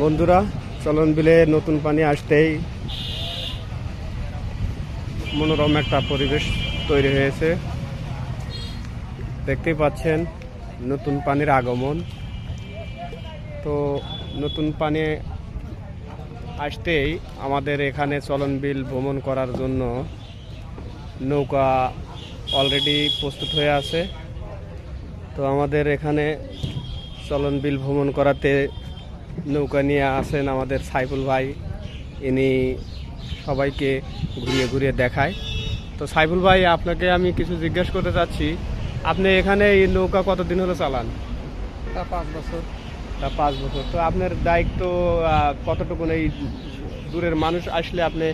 বন্ধুরা, চলন বিলে নতুন পানি আসতেই মনোরম একটা পরিবেশ তৈরি হয়েছে। দেখতেই পাচ্ছেন নতুন পানির আগমন। তো নতুন পানি আসতেই আমাদের এখানে চলন বিল ভ্রমণ করার জন্য নৌকা অলরেডি প্রস্তুত হয়ে আছে। তো আমাদের এখানে চলন বিল ভ্রমণ করাতে নৌকা নিয়ে আসেন আমাদের সাইফুল ভাই। ইনি সবাইকে ঘুরিয়ে ঘুরিয়ে দেখায়। তো সাইফুল ভাই, আপনাকে আমি কিছু জিজ্ঞেস করতে চাচ্ছি, আপনি এখানে এই নৌকা কতদিন হলো চালান? তা 5 বছর। তা 5 বছর। তো আপনার দায়িত্ব কতটুকু? এই দূরের মানুষ আসলে আপনি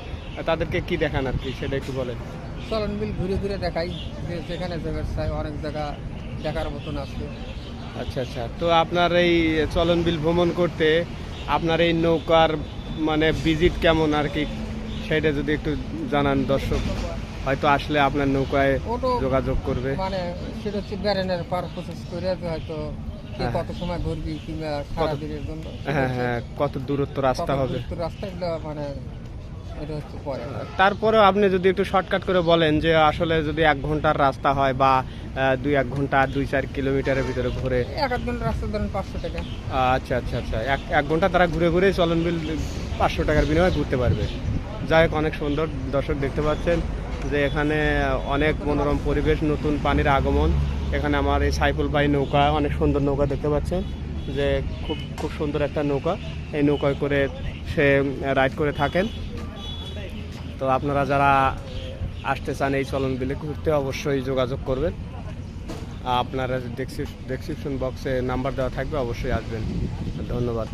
তাদেরকে কি দেখান আর কি, সেটা একটু বলেন। চলন বিল ঘুরে ঘুরে দেখাই, যে যেখানে যাবার চাই অনেক জায়গা দেখার মতন আছে। আচ্ছা আচ্ছা। তো আপনার এই চলন বিল ভ্রমণ করতে আপনার এই নৌকার মানে ভিজিট কেমন আর কি, সেটা যদি একটু জানান। দর্শক হয়তো আসলে আপনার নৌকায় ওটো যোগাযোগ করবে। মানে সেটা হচ্ছে ব্যারেনের পার প্রসেস করে হয়তো কে হ্যাঁ। কত সময় ঘুরবি কিংবা সারাদিনের জন্য হ্যাঁ হ্যাঁ, কত দূরত্ব রাস্তা হবে। রাস্তাগুলো মানে এটা হচ্ছে পরে। তারপরেও আপনি যদি একটু শর্টকাট করে বলেন যে আসলে যদি 1 ঘন্টার রাস্তা হয় বা 2-1 ঘন্টা 2-4 কিলোমিটারের ভিতরে ঘুরে। 1 ঘন্টা রাস্তা ধরেন 500 টাকা। আচ্ছা আচ্ছা আচ্ছা, এক ঘন্টা তারা ঘুরে ঘুরে চলন বিল 500 টাকার বিনিময়ে ঘুরতে পারবে। যাই হোক, অনেক সুন্দর। দর্শক দেখতে পাচ্ছেন যে এখানে অনেক মনোরম পরিবেশ, নতুন পানির আগমন। এখানে আমার এই সাইফুল ভাই নৌকা, অনেক সুন্দর নৌকা দেখতে পাচ্ছেন যে খুব খুব সুন্দর একটা নৌকা। এই নৌকায় করে সে রাইড করে থাকেন। তো আপনারা যারা আসতে চান এই চলন বিলে ঘুরতে, অবশ্যই যোগাযোগ করবেন। আপনারা ডেসক্রিপশন বক্সে নাম্বার দেওয়া থাকবে, অবশ্যই আসবেন। ধন্যবাদ।